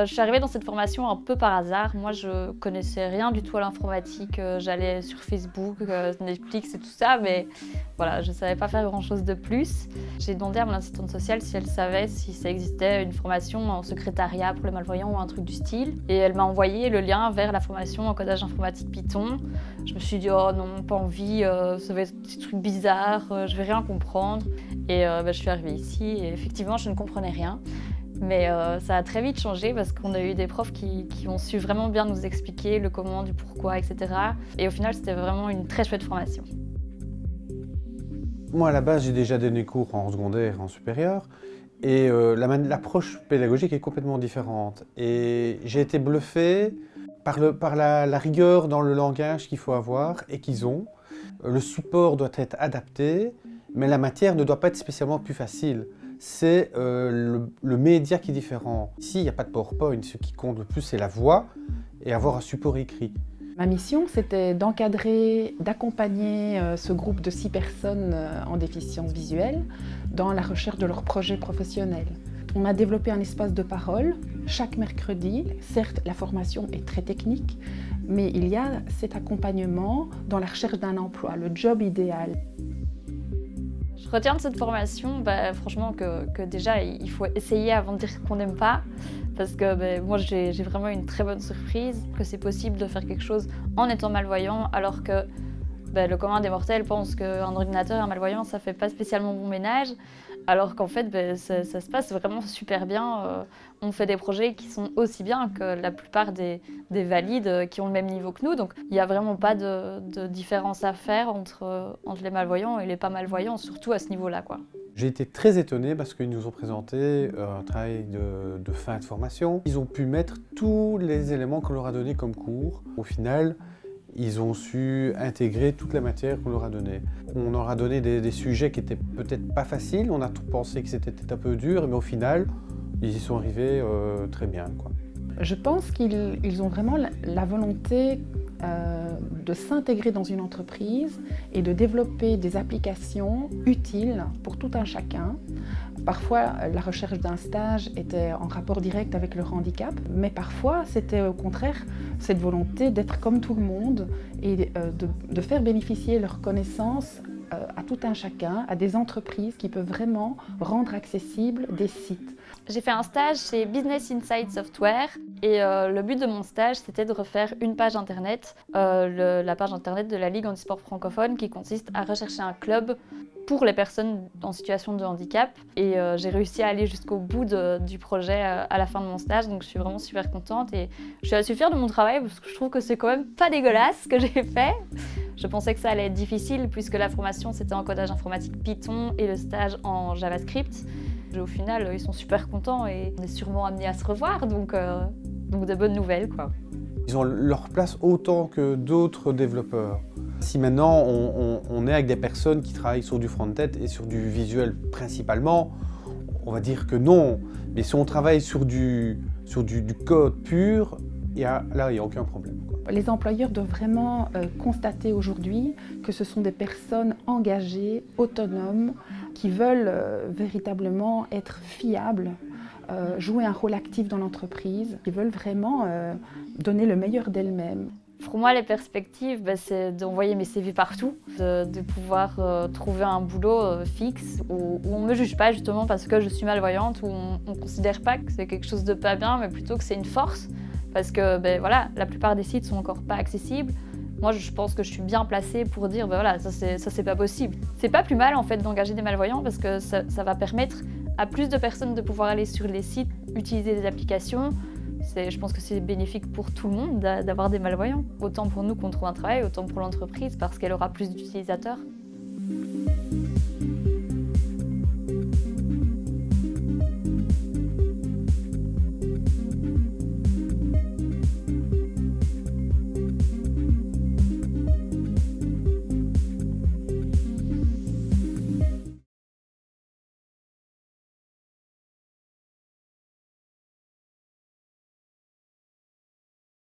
Je suis arrivée dans cette formation un peu par hasard. Moi, je connaissais rien du tout à l'informatique. J'allais sur Facebook, Netflix et tout ça, mais voilà, je ne savais pas faire grand-chose de plus. J'ai demandé à mon assistante sociale si elle savait si ça existait une formation en secrétariat pour les malvoyants ou un truc du style. Et elle m'a envoyé le lien vers la formation en codage informatique Python. Je me suis dit, oh non, pas envie, ça va être des trucs bizarres, je vais rien comprendre. Et je suis arrivée ici et effectivement, je ne comprenais rien. Mais ça a très vite changé parce qu'on a eu des profs qui ont su vraiment bien nous expliquer le comment, du pourquoi, etc. Et au final, c'était vraiment une très chouette formation. Moi, à la base, j'ai déjà donné cours en secondaire, en supérieur. Et l'approche pédagogique est complètement différente. Et j'ai été bluffé par la rigueur dans le langage qu'il faut avoir et qu'ils ont. Le support doit être adapté, mais la matière ne doit pas être spécialement plus facile. C'est le média qui est différent. Ici, il n'y a pas de PowerPoint. Ce qui compte le plus, c'est la voix et avoir un support écrit. Ma mission, c'était d'encadrer, d'accompagner ce groupe de 6 personnes en déficience visuelle dans la recherche de leur projet professionnel. On a développé un espace de parole chaque mercredi. Certes, la formation est très technique, mais il y a cet accompagnement dans la recherche d'un emploi, le job idéal. Je retiens de cette formation, franchement, que déjà, il faut essayer avant de dire qu'on n'aime pas. Parce que moi, j'ai vraiment une très bonne surprise, que c'est possible de faire quelque chose en étant malvoyant, alors que le commun des mortels pense qu'un ordinateur et un malvoyant, ça fait pas spécialement bon ménage. Alors qu'en fait, ça se passe vraiment super bien. On fait des projets qui sont aussi bien que la plupart des valides qui ont le même niveau que nous. Donc il n'y a vraiment pas de différence à faire entre les malvoyants et les pas malvoyants, surtout à ce niveau-là, quoi. J'ai été très étonné parce qu'ils nous ont présenté un travail de fin de formation. Ils ont pu mettre tous les éléments qu'on leur a donnés comme cours. Au final, ils ont su intégrer toute la matière qu'on leur a donnée. On leur a donné des sujets qui étaient peut-être pas faciles, on a pensé que c'était un peu dur, mais au final, ils y sont arrivés très bien, quoi. Je pense qu'ils ont vraiment la volonté de s'intégrer dans une entreprise et de développer des applications utiles pour tout un chacun. Parfois, la recherche d'un stage était en rapport direct avec leur handicap, mais parfois, c'était au contraire cette volonté d'être comme tout le monde et de faire bénéficier leurs connaissances à tout un chacun, à des entreprises qui peuvent vraiment rendre accessibles des sites. J'ai fait un stage chez Business Insight Software et le but de mon stage, c'était de refaire une page internet, la page internet de la Ligue handisport francophone qui consiste à rechercher un club pour les personnes en situation de handicap. Et j'ai réussi à aller jusqu'au bout du projet à la fin de mon stage, donc je suis vraiment super contente et je suis assez fière de mon travail parce que je trouve que c'est quand même pas dégueulasse ce que j'ai fait. Je pensais que ça allait être difficile puisque la formation c'était en codage informatique Python et le stage en JavaScript. Au final, ils sont super contents et on est sûrement amenés à se revoir, donc de bonnes nouvelles, quoi. Ils ont leur place autant que d'autres développeurs. Si maintenant on est avec des personnes qui travaillent sur du front-end et sur du visuel principalement, on va dire que non. Mais si on travaille sur du code pur, là, il n'y a aucun problème, quoi. Les employeurs doivent vraiment constater aujourd'hui que ce sont des personnes engagées, autonomes, qui veulent véritablement être fiables, jouer un rôle actif dans l'entreprise, qui veulent vraiment donner le meilleur d'elles-mêmes. Pour moi, les perspectives, c'est d'envoyer mes CV partout, de pouvoir trouver un boulot fixe où on ne me juge pas justement parce que je suis malvoyante, où on ne considère pas que c'est quelque chose de pas bien, mais plutôt que c'est une force. Parce que la plupart des sites sont encore pas accessibles. Moi, je pense que je suis bien placée pour dire ça c'est pas possible. C'est pas plus mal en fait d'engager des malvoyants parce que ça va permettre à plus de personnes de pouvoir aller sur les sites, utiliser des applications. Je pense que c'est bénéfique pour tout le monde d'avoir des malvoyants. Autant pour nous qu'on trouve un travail, autant pour l'entreprise parce qu'elle aura plus d'utilisateurs.